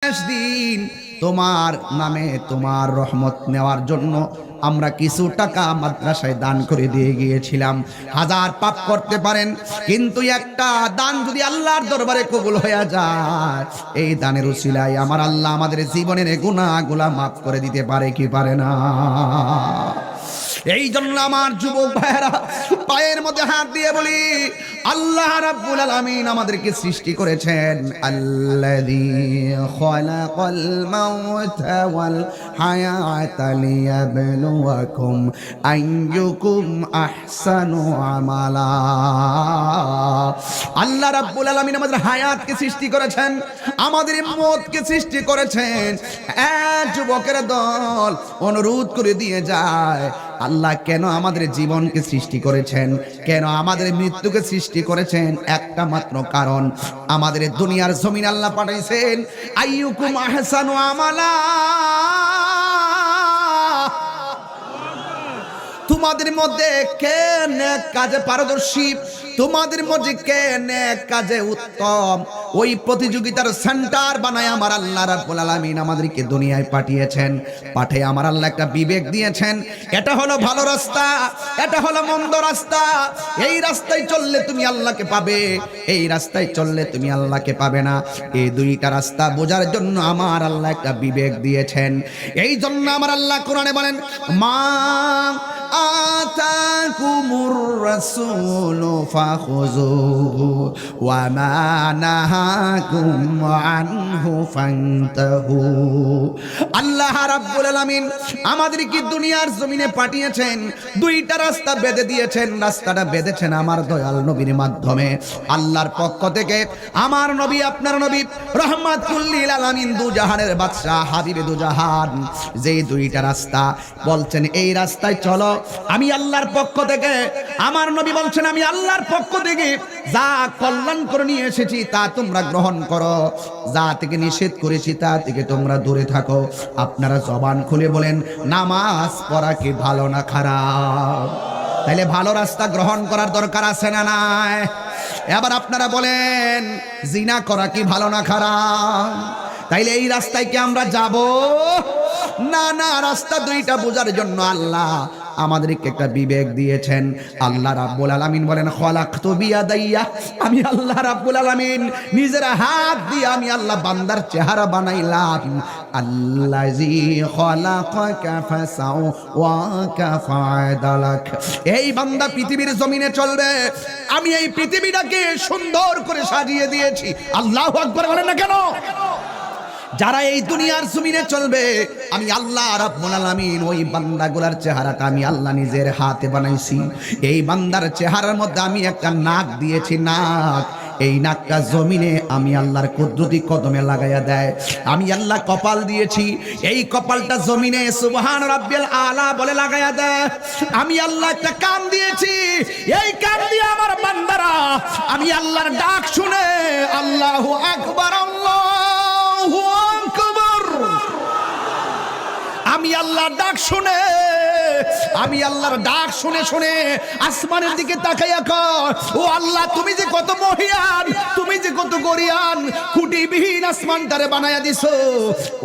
শেষ দিন তোমার নামে তোমার রহমত নেওয়ার জন্য আমরা কিছু টাকা মাদ্রাসায় দান করে দিয়ে গিয়েছিলাম। হাজার পাপ করতে পারেন, কিন্তু একটা দান যদি আল্লাহর দরবারে কবুল হয়ে যায়, এই দানের উসিলায় আমার আল্লাহ আমাদের জীবনের গুনাহগুলো মাফ করে দিতে পারে কি পারে না? এই জন্য আমার যুবক ভাইয়েরা পায়ের মধ্যে হাত দিয়ে বলি, আল্লাহ রাব্বুল আলামিন আমাদেরকে সৃষ্টি করেছেন, আল্লাযী খালাকাল মাউতা ওয়াল হায়াতা লিয়াবলুয়াকুম আইয়ুকুম আহসানু আমালা। আল্লাহ রাব্বুল আলামিন আমাদের হায়াতকে সৃষ্টি করেছেন, আমাদের মওতকে সৃষ্টি করেছেন। যুবকের দল অনুরোধ করে দিয়ে যায়, আল্লাহ কেন আমাদের জীবনকে সৃষ্টি করেছেন, কেন আমাদের মৃত্যুকে সৃষ্টি করেছেন? একটা মাত্র কারণ, আমাদের দুনিয়ার জমিন আল্লাহ পাঠাইছেন আইয়ুকুম আহসানু আমালা, তোমাদের মধ্যে কে নেক কাজে পারদর্শী, তোমাদের মধ্যে কে নেক কাজে উত্তম, ওই প্রতিযোগিতার সেন্টার বানায় আমার আল্লাহ রাব্বুল আলামিন আমাদেরকে দুনিয়ায় পাঠিয়েছেন। পাঠিয়ে আমার আল্লাহ একটা বিবেক দিয়েছেন, এটা হলো ভালো রাস্তা, এটা হলো মন্দ রাস্তা, এই রাস্তায় চললে তুমি আল্লাহকে পাবে, এই রাস্তায় চললে তুমি আল্লাহকে পাবে না। এই দুইটা রাস্তা বোঝার জন্য আমার আল্লাহ একটা বিবেক দিয়েছেন। এই জন্য আমার আল্লাহ কোরআনে বলেন, মা আতাকুমুর রাসূলু ফাখুযুহু ওয়া মা নাহাকুম আনহু ফান্তাহু। আল্লাহ রাব্বুল আলামিন আমাদেরকে দুনিয়ার জমিনে পাঠিয়েছেন, দুইটা রাস্তা বেঁধে দিয়েছেন। রাস্তাটা বেঁধেছেন আমার দয়াল নবীর মাধ্যমে। আল্লাহর পক্ষ থেকে আমার নবী, আপনার নবী রাহমাতুল লিল আলামিন, দুজাহানের বাদশা, হাবিবে দুজাহান, যেই দুইটা রাস্তা বলছেন এই রাস্তায় চলো, আমি আল্লাহর পক্ষ থেকে, আমার নবী বলছেন আমি আল্লাহর পক্ষ থেকে যা কল্যাণ করে নিয়ে এসেছি তা তোমরা গ্রহণ করো, যা থেকে নিষেধ করেছি তা থেকে তোমরা দূরে থাকো। আপনারা জবান খুলে বলেন, নামাজ পড়া কি ভালো না খারাপ? তাইলে ভালো রাস্তা গ্রহণ করার দরকার আছে না নাই? এবার আপনারা বলেন, জিনা করা কি ভালো না খারাপ? তাইলে এই রাস্তায় কি আমরা যাব? না না, রাস্তা দুইটা বোঝার জন্য আল্লাহ আমাদেরকে একটা বিবেক দিয়েছেন। আল্লাহ রাব্বুল আলামিন বলেন, খলাকতু বিয়াদাইয়া, আমি আল্লাহ রাব্বুল আলামিন নিজের হাত দিয়ে আমি আল্লাহ বান্দার চেহারা বানাইলাম। আল্লাযী খলাকাকা ফাসাওয়াকা ফাআদালাক, এই বান্দা পৃথিবীর জমিনে চলবে, আমি এই পৃথিবীটাকে সুন্দর করে সাজিয়ে দিয়েছি। আল্লাহু আকবার বলেন না কেন? যারা এই দুনিয়ার জমিনে চলবে, আমি আল্লাহ রাব্বুল আলামিন ওই বান্দাগুলার চেহারাটা আমি আল্লাহ নিজের হাতে বানাইছি। এই বান্দার চেহারার মধ্যে আমি একটা নাক দিয়েছি, নাক, এই নাকটা জমিনে আমি আল্লাহর কুদরতি কদমে লাগাইয়া দেয়। আমি আল্লাহ কপাল দিয়েছি, এই কপালটা জমিনে সুবহান রাব্বিল আলা বলে লাগাইয়া দেয়। আমি আল্লাহ একটা কান দিয়েছি, এই কান দিয়ে আমার বান্দারা আমি আল্লাহর ডাক শুনে আল্লাহু আকবার, আল্লাহু আকবার, আমি আল্লাহর ডাক শুনে, আমি আল্লাহর ডাক শুনে শুনে আসমানের দিকে তাকাইয়া কর, ও আল্লাহ তুমি যে কত মহিয়ান, তুমি যে কত গরিয়ান, খুঁটিবিহীন আসমানটারে বানায়া দিছো।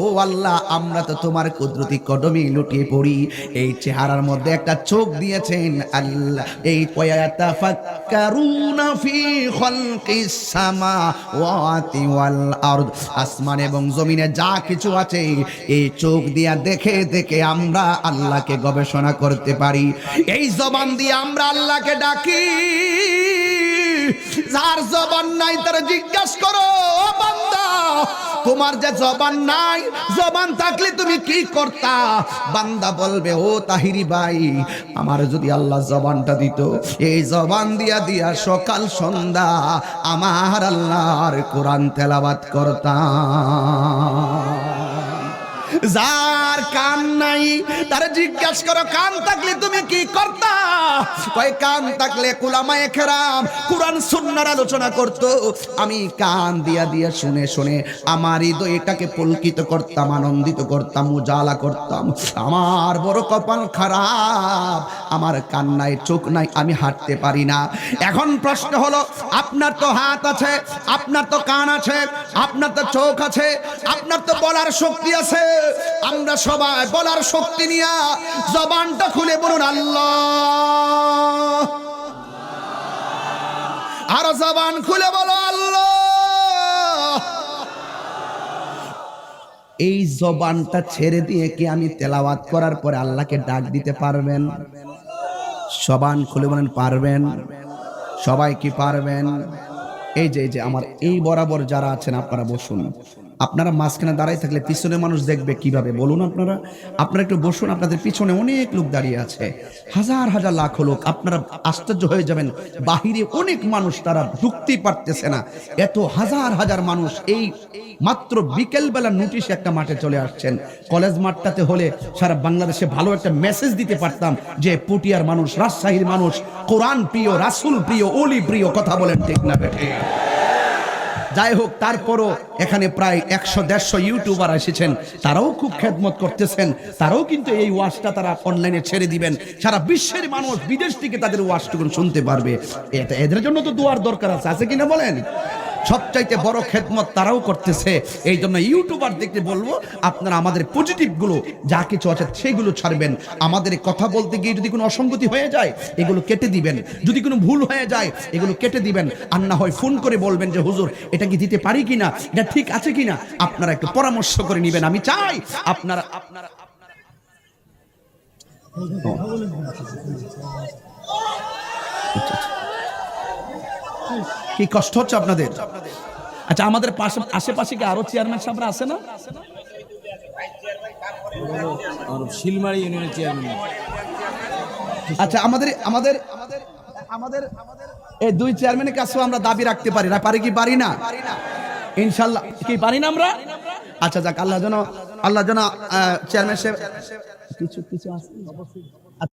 ও আল্লাহ, আমরা তো তোমার কুদরতি কদমে লুটিয়ে পড়ি। এই চেহারার মধ্যে একটা চোখ দিয়েছেন আল্লাহ, এই ওয়াতাফাক্কারুনা ফি খালকিস সামাওয়াতি ওয়াল আরদ, আসমান এবং জমিনে যা কিছু আছে এই চোখ দিয়া দেখে দেখে আমরা আল্লাহকে গবেষণা করতে পারি। এই জবান দিয়ে আমরা আল্লাহকে ডাকি। যার জবান নাই তার জিজ্ঞাসা করো, ও বান্দা তোমার যে জবান নাই, জবান থাকলে তুমি কি করতা? বান্দা বলবে, ও তাহিরি ভাই, আমার যদি আল্লাহ জবানটা দিত, এই জবান দিয়া দিয়া সকাল সন্ধ্যা আমার আল্লাহর কোরআন তেলাওয়াত করতাম। যার কান নাই তারে জিজ্ঞাসা করো কান থাকলে তুমি কি করতা? কয় কান থাকলে উলামায়ে কেরাম কুরআন সুন্নাহর আলোচনা করতো, আমি কান দিয়া দিয়া শুনে শুনে আমার হৃদয়টাকে পুলকিত করতাম, আনন্দিত করতাম, উজালা করতাম। আমার বড় কপাল খারাপ, আমার কান নাই, চোখ নাই, আমি হাঁটতে পারি না। এখন প্রশ্ন হলো, আপনার তো হাত আছে, আপনার তো কান আছে, আপনার তো চোখ আছে, আপনার তো বলার শক্তি আছে, আমরা সবাই বলার শক্তি নিয়ে জবানটা খুলে বলুন আল্লাহ। আর জবান খুলে বলো আল্লাহ। এই জবানটা ছেড়ে দিয়ে কি আমি তেলাওয়াত করার পরে আল্লাহকে ডাক দিতে পারবেন? জবান খুলে বলেন পারবেন? সবাই কি পারবেন? এই যে আমার এই বরাবর যারা আছেন আপনারা বসুন। আপনারা মাঝখানে দাঁড়াই থাকলে পিছনে মানুষ দেখবে কিভাবে? বলুন আপনারা একটু বসুন। আপনাদের পিছনে অনেক লোক দাঁড়িয়ে আছে, হাজার হাজার লাখ লোক। আপনারা আশ্চর্য হয়ে যাবেন, বাহিরে অনেক মানুষ, তারা ঢুকতেই পারতেছে না। এত হাজার হাজার মানুষ এই মাত্র বিকেল বেলা নোটিশে একটা মাঠে চলে আসছেন। কলেজ মাঠটাতে হলে সারা বাংলাদেশে ভালো একটা মেসেজ দিতে পারতাম যে পুটিয়ার মানুষ, রাজশাহীর মানুষ কোরআন প্রিয়, রাসূল প্রিয়, ওলি প্রিয়। কথা বলেন ঠিক না বেঠে? যাই হোক, তারপরও এখানে প্রায় 100-150 ইউটিউবার এসেছেন, তারাও খুব খেদমত করতেছেন। তারাও কিন্তু এই ওয়াজটা তারা অনলাইনে ছেড়ে দিবেন, সারা বিশ্বের মানুষ বিদেশ থেকে তাদের ওয়াজটুকুন শুনতে পারবে। এটা এদের জন্য তো দোয়ার দরকার আছে কিনা বলেন? সবচাইতে বড় খেদমত তারাও করতেছে। এই জন্য ইউটিউবারদেরকে বলবো, আপনারা আমাদের পজিটিভ গুলো যা কিছু আছে সেগুলো ছাড়বেন। আমাদের কথা বলতে গিয়ে যদি কোনো অসঙ্গতি হয়ে যায় এগুলো কেটে দিবেন, যদি কোনো ভুল হয়ে যায় এগুলো কেটে দিবেন। আর না হয় ফোন করে বলবেন যে হুজুর এটা কি দিতে পারি কিনা, এটা ঠিক আছে কিনা, আপনারা একটু পরামর্শ করে নেবেন। আমি চাই আপনারা কি কষ্ট হচ্ছে আপনাদের? আচ্ছা, আমাদের আশেপাশে কি আরো চেয়ারম্যান সাহেবরা আছে না? শিলমারি ইউনিয়নের চেয়ারম্যান। আচ্ছা, আমাদের আমাদের আমাদের এই দুই চেয়ারম্যানের কাছেও আমরা দাবি রাখতে পারি না? পারি কি পারি না? ইনশাআল্লাহ কি পারি না আমরা? আচ্ছা যাক, আল্লাহ যেন চেয়ারম্যান সাহেব কিছু আছে।